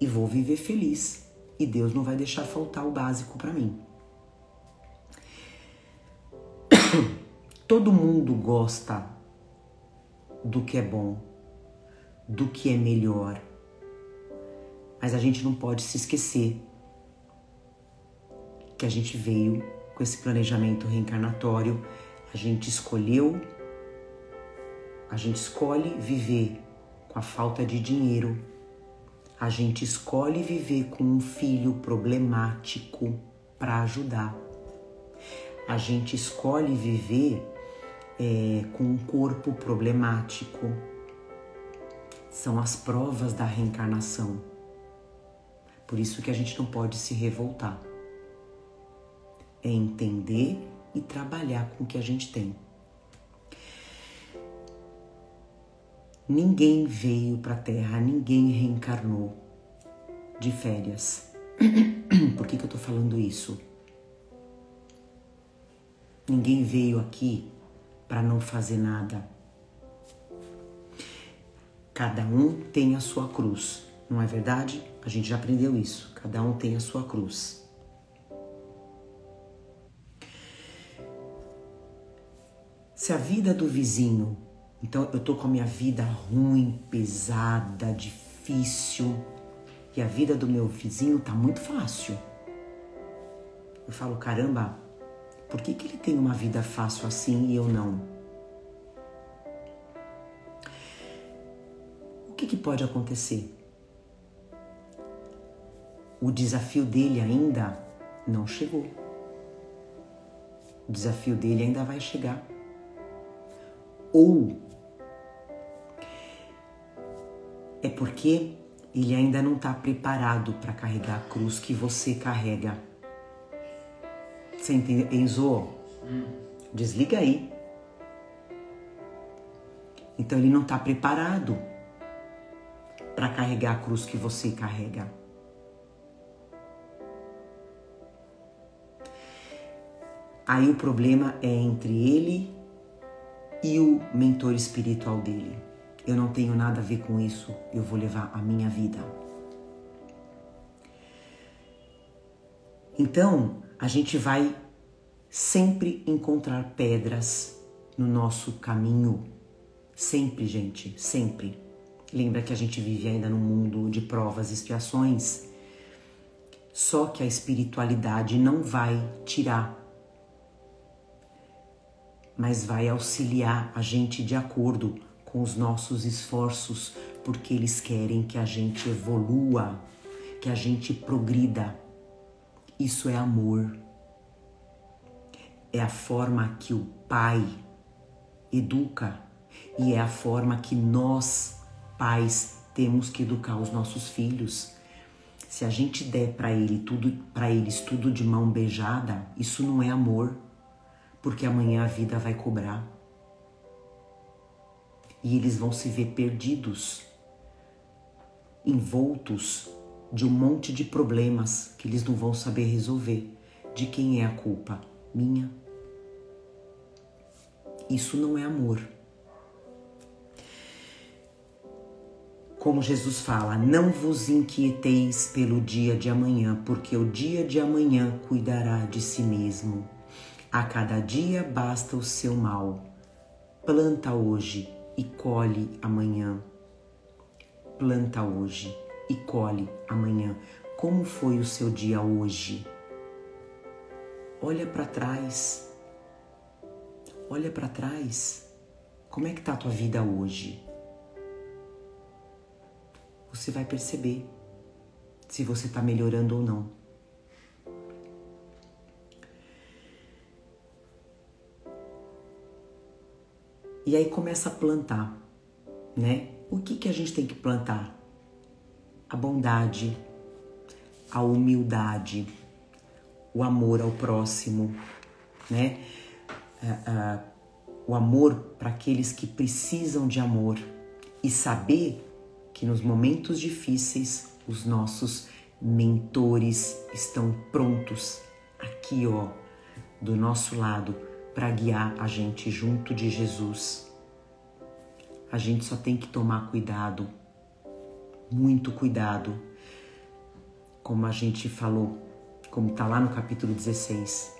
e vou viver feliz. E Deus não vai deixar faltar o básico para mim. Todo mundo gosta do que é bom, do que é melhor. Mas a gente não pode se esquecer que a gente veio com esse planejamento reencarnatório, a gente escolhe viver com a falta de dinheiro, a gente escolhe viver com um filho problemático para ajudar, a gente escolhe viver com um corpo problemático. São as provas da reencarnação. Por isso que a gente não pode se revoltar. É entender e trabalhar com o que a gente tem. Ninguém veio para a Terra, ninguém reencarnou de férias. Por que eu tô falando isso? Ninguém veio aqui para não fazer nada. Cada um tem a sua cruz, não é verdade? A gente já aprendeu isso. Cada um tem a sua cruz. Se a vida do vizinho, então eu tô com a minha vida ruim, pesada, difícil, e a vida do meu vizinho tá muito fácil. Eu falo, caramba, por que ele tem uma vida fácil assim e eu não? O que pode acontecer? O desafio dele ainda não chegou. O desafio dele ainda vai chegar. Ou é porque ele ainda não está preparado para carregar a cruz que você carrega. Você entende, Enzo? Desliga aí. Então ele não está preparado para carregar a cruz que você carrega. Aí o problema é entre ele e o mentor espiritual dele. Eu não tenho nada a ver com isso, eu vou levar a minha vida. Então, a gente vai sempre encontrar pedras no nosso caminho. Sempre, gente, sempre. Lembra que a gente vive ainda num mundo de provas e expiações? Só que a espiritualidade não vai tirar, mas vai auxiliar a gente de acordo com os nossos esforços, porque eles querem que a gente evolua, que a gente progrida. Isso é amor. é a forma que o pai educa e é a forma que nós, pais, temos que educar os nossos filhos. Se a gente der para eles tudo de mão beijada, isso não é amor, porque amanhã a vida vai cobrar. E eles vão se ver perdidos, envoltos de um monte de problemas que eles não vão saber resolver. De quem é a culpa? Minha. Isso não é amor. Como Jesus fala, não vos inquieteis pelo dia de amanhã, porque o dia de amanhã cuidará de si mesmo. A cada dia basta o seu mal. Planta hoje e colhe amanhã. Planta hoje e colhe amanhã. Como foi o seu dia hoje? Olha para trás. Olha para trás. Como é que tá a tua vida hoje? Você vai perceber se você está melhorando ou não. E aí começa a plantar, né? O que a gente tem que plantar? A bondade, a humildade, o amor ao próximo, né? O amor para aqueles que precisam de amor e saber que nos momentos difíceis os nossos mentores estão prontos aqui, ó, do nosso lado para guiar a gente junto de Jesus. A gente só tem que tomar cuidado, muito cuidado, como a gente falou, como está lá no capítulo 16.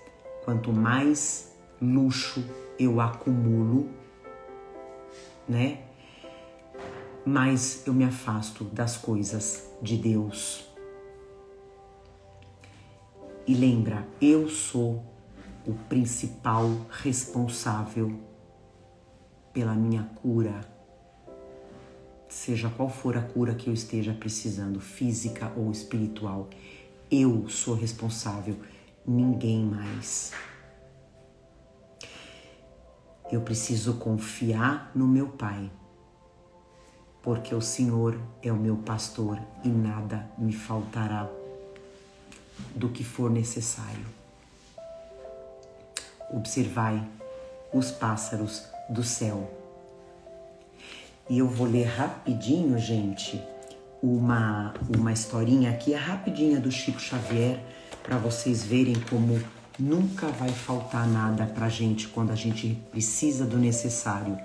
Quanto mais luxo eu acumulo, né? Mais eu me afasto das coisas de Deus. E lembra, eu sou o principal responsável pela minha cura, seja qual for a cura que eu esteja precisando, física ou espiritual. Eu sou responsável, ninguém mais. Eu preciso confiar no meu Pai, porque o Senhor é o meu pastor e nada me faltará do que for necessário. Observai os pássaros do céu. E eu vou ler rapidinho, gente, uma historinha aqui, rapidinha do Chico Xavier, para vocês verem como nunca vai faltar nada pra gente quando a gente precisa do necessário.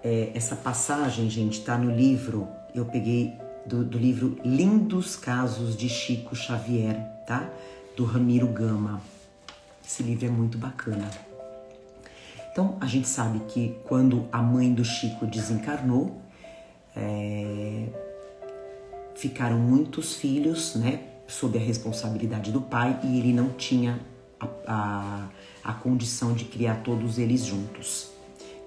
Essa passagem, gente, tá no livro, eu peguei do livro Lindos Casos de Chico Xavier, tá? Do Ramiro Gama. Esse livro é muito bacana. Então, a gente sabe que quando a mãe do Chico desencarnou, ficaram muitos filhos, né, sob a responsabilidade do pai, e ele não tinha a condição de criar todos eles juntos.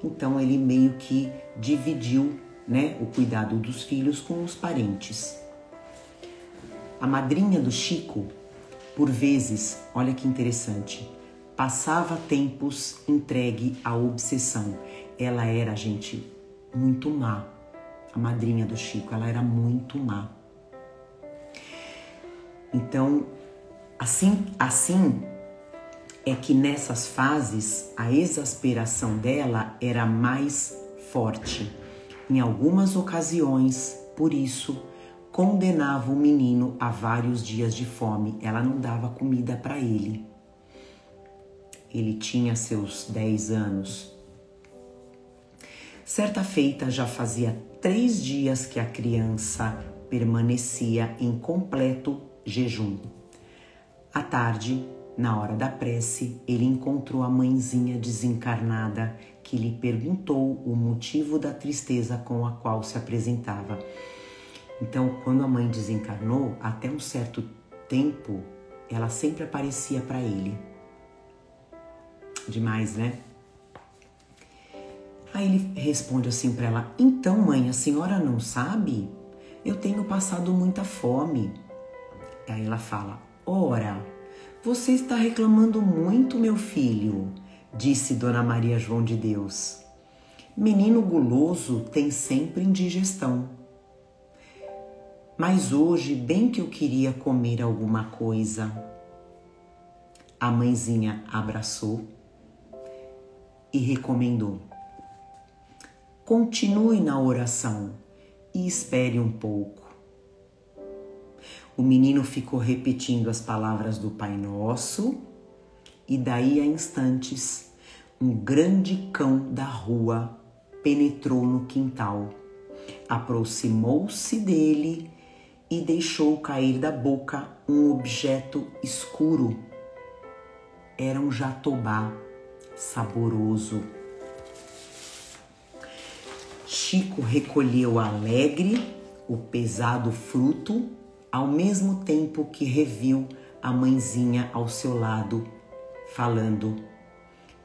Então, ele meio que dividiu, né, o cuidado dos filhos com os parentes. A madrinha do Chico, por vezes, olha que interessante, passava tempos entregue à obsessão. Ela era, gente, muito má. A madrinha do Chico, ela era muito má. Então, assim é que nessas fases a exasperação dela era mais forte. Em algumas ocasiões, por isso, condenava o menino a vários dias de fome. Ela não dava comida para ele. Ele tinha seus 10 anos. Certa feita, já fazia 3 dias que a criança permanecia em completo jejum. À tarde, na hora da prece, ele encontrou a mãezinha desencarnada que lhe perguntou o motivo da tristeza com a qual se apresentava. Então, quando a mãe desencarnou, até um certo tempo, ela sempre aparecia para ele. Demais, né? Aí ele responde assim para ela: então, mãe, a senhora não sabe? Eu tenho passado muita fome. Aí ela fala: ora, Você está reclamando muito, meu filho, disse Dona Maria João de Deus. Menino guloso tem sempre indigestão. Mas hoje, bem que eu queria comer alguma coisa. A mãezinha abraçou e recomendou: continue na oração e espere um pouco. O menino ficou repetindo as palavras do Pai Nosso e daí a instantes um grande cão da rua penetrou no quintal, aproximou-se dele e deixou cair da boca um objeto escuro. Era um jatobá saboroso. Chico recolheu alegre o pesado fruto, ao mesmo tempo que reviu a mãezinha ao seu lado, falando: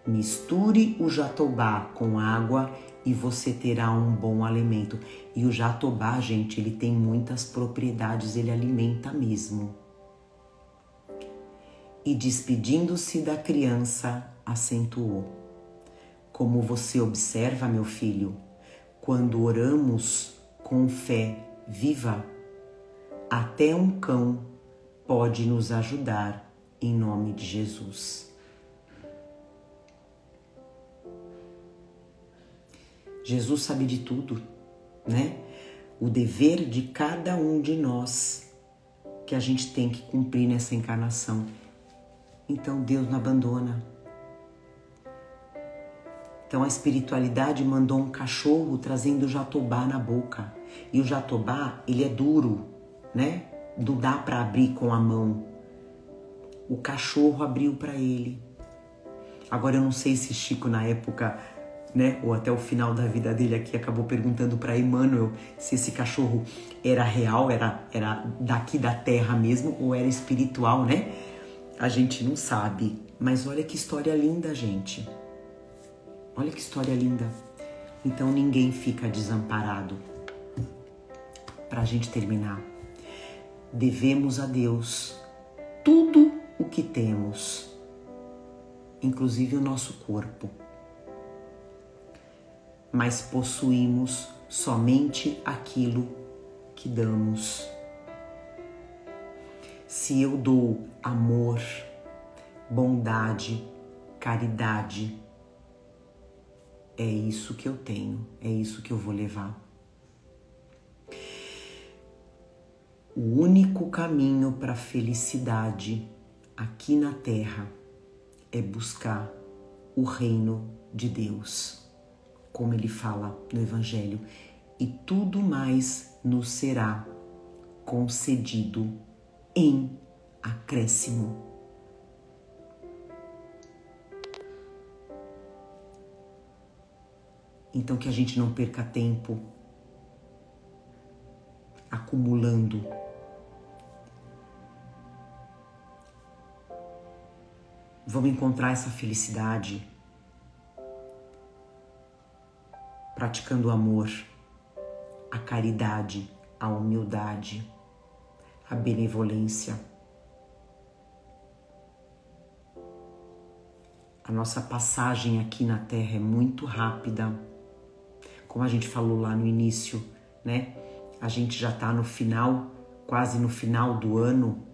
misture o jatobá com água e você terá um bom alimento. E o jatobá, gente, ele tem muitas propriedades, ele alimenta mesmo. E despedindo-se da criança, acentuou: como você observa, meu filho, quando oramos com fé viva, até um cão pode nos ajudar em nome de Jesus. Jesus sabe de tudo, né? O dever de cada um de nós que a gente tem que cumprir nessa encarnação. Então Deus não abandona. Então a espiritualidade mandou um cachorro trazendo jatobá na boca. E o jatobá, ele é duro, né? Não dá para abrir com a mão. O cachorro abriu para ele. Agora eu não sei se Chico na época, né, ou até o final da vida dele aqui, acabou perguntando para Emmanuel se esse cachorro era real, era daqui da terra mesmo, ou era espiritual, né? A gente não sabe. Mas olha que história linda, gente. Olha que história linda. Então ninguém fica desamparado. Para a gente terminar, devemos a Deus tudo o que temos, inclusive o nosso corpo. Mas possuímos somente aquilo que damos. Se eu dou amor, bondade, caridade, é isso que eu tenho, é isso que eu vou levar. O único caminho para a felicidade aqui na Terra é buscar o reino de Deus, como ele fala no Evangelho, e tudo mais nos será concedido em acréscimo. Então que a gente não perca tempo acumulando. Vamos encontrar essa felicidade praticando o amor, a caridade, a humildade, a benevolência. A nossa passagem aqui na Terra é muito rápida. Como a gente falou lá no início, né? A gente já está no final, quase no final do ano.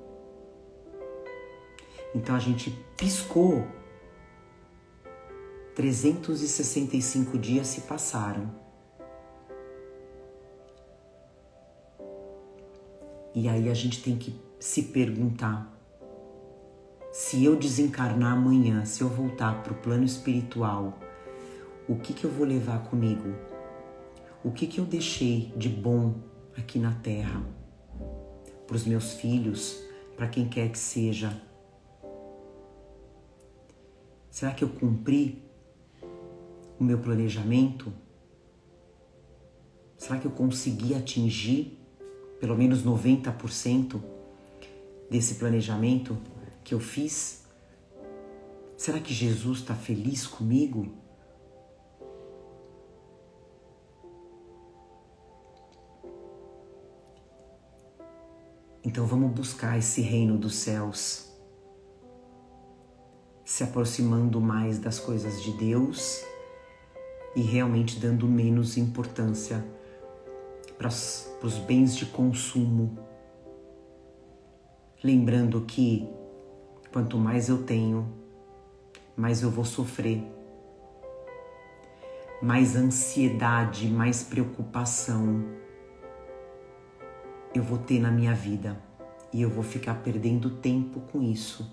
Então a gente piscou. 365 dias se passaram. E aí a gente tem que se perguntar: se eu desencarnar amanhã, se eu voltar para o plano espiritual, o que eu vou levar comigo? O que eu deixei de bom aqui na Terra? Para os meus filhos, para quem quer que seja. Será que eu cumpri o meu planejamento? Será que eu consegui atingir pelo menos 90% desse planejamento que eu fiz? Será que Jesus está feliz comigo? Então vamos buscar esse reino dos céus. se aproximando mais das coisas de Deus e realmente dando menos importância para os bens de consumo. Lembrando que quanto mais eu tenho, mais eu vou sofrer. Mais ansiedade, mais preocupação eu vou ter na minha vida. E eu vou ficar perdendo tempo com isso,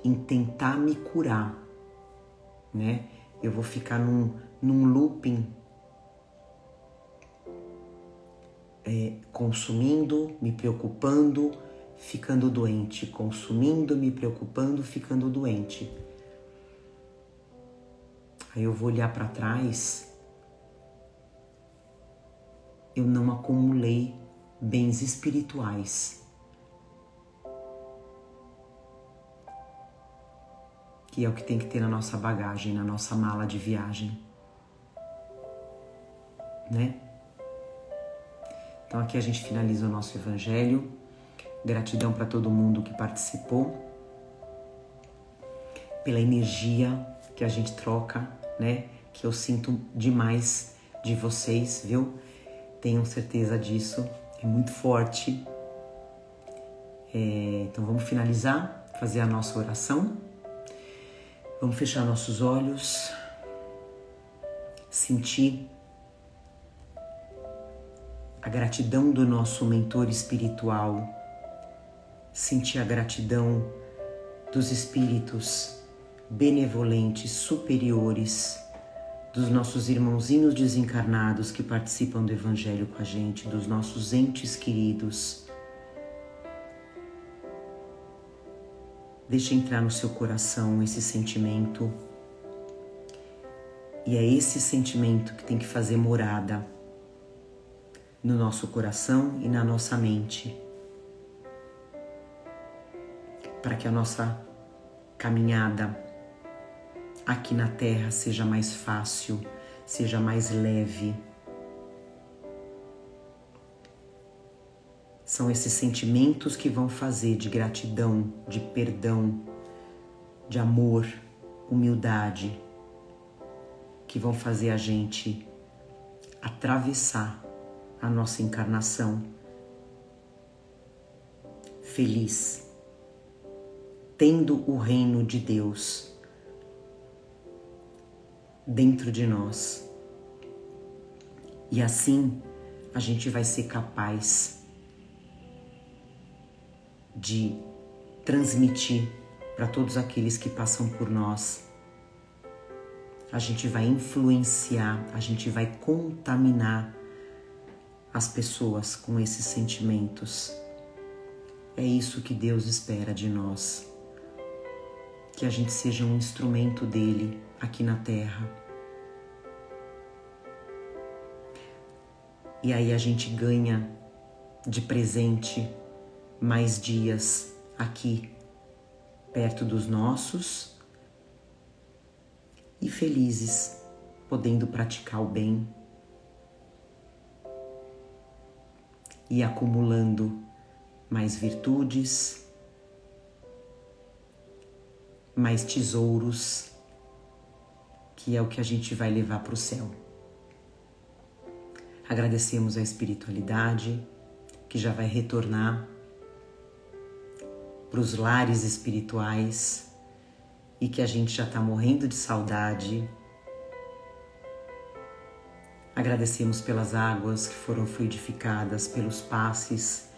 em tentar me curar, né? Eu vou ficar num looping, consumindo, me preocupando, ficando doente, consumindo, me preocupando, ficando doente. Aí eu vou olhar para trás, eu não acumulei bens espirituais, que é o que tem que ter na nossa bagagem, na nossa mala de viagem, né? Então aqui a gente finaliza o nosso evangelho. Gratidão para todo mundo que participou, pela energia que a gente troca, né? Que eu sinto demais de vocês, viu? Tenham certeza disso, é muito forte. Então vamos finalizar, fazer a nossa oração. Vamos fechar nossos olhos, sentir a gratidão do nosso mentor espiritual, sentir a gratidão dos espíritos benevolentes, superiores, dos nossos irmãozinhos desencarnados que participam do Evangelho com a gente, dos nossos entes queridos. Deixa entrar no seu coração esse sentimento. E é esse sentimento que tem que fazer morada no nosso coração e na nossa mente, para que a nossa caminhada aqui na Terra seja mais fácil, seja mais leve. São esses sentimentos que vão fazer de gratidão, de perdão, de amor, humildade, que vão fazer a gente atravessar a nossa encarnação feliz, tendo o reino de Deus dentro de nós. E assim a gente vai ser capaz de transmitir para todos aqueles que passam por nós. A gente vai influenciar, a gente vai contaminar as pessoas com esses sentimentos. É isso que Deus espera de nós. Que a gente seja um instrumento dele aqui na Terra. E aí a gente ganha de presente mais dias aqui, perto dos nossos, e felizes, podendo praticar o bem e acumulando mais virtudes, mais tesouros, que é o que a gente vai levar para o céu. Agradecemos a espiritualidade, que já vai retornar para os lares espirituais e que a gente já está morrendo de saudade. Agradecemos pelas águas que foram fluidificadas, pelos passes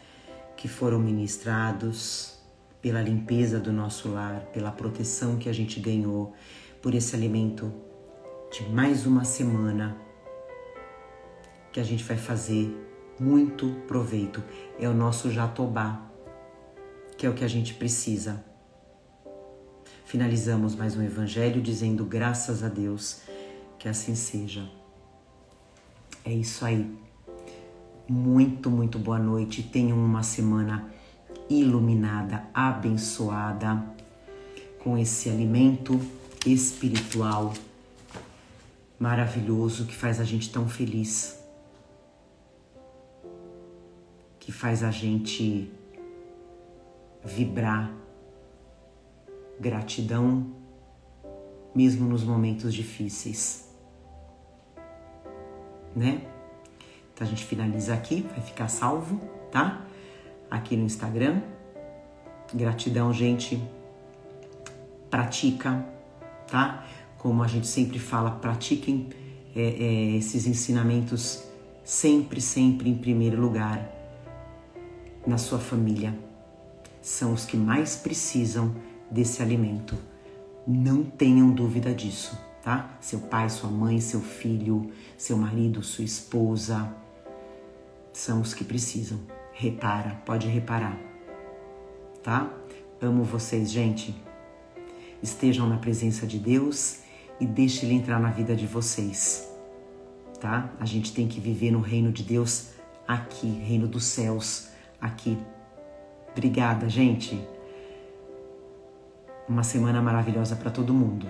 que foram ministrados, pela limpeza do nosso lar, pela proteção que a gente ganhou, por esse alimento de mais uma semana que a gente vai fazer muito proveito. É o nosso jatobá, que é o que a gente precisa. Finalizamos mais um evangelho dizendo graças a Deus, que assim seja. É isso aí. Muito, muito boa noite. Tenham uma semana iluminada, abençoada, com esse alimento espiritual maravilhoso que faz a gente tão feliz, que faz a gente vibrar gratidão mesmo nos momentos difíceis, né? Então a gente finaliza aqui, vai ficar salvo, tá? Aqui no Instagram. Gratidão, gente. Pratica, tá? Como a gente sempre fala, pratiquem esses ensinamentos sempre, sempre em primeiro lugar na sua família. São os que mais precisam desse alimento. Não tenham dúvida disso, tá? Seu pai, sua mãe, seu filho, seu marido, sua esposa, são os que precisam. Repara, pode reparar, tá? Amo vocês, gente. Estejam na presença de Deus e deixe Ele entrar na vida de vocês, tá? A gente tem que viver no reino de Deus aqui, reino dos céus, aqui. Obrigada, gente. Uma semana maravilhosa para todo mundo.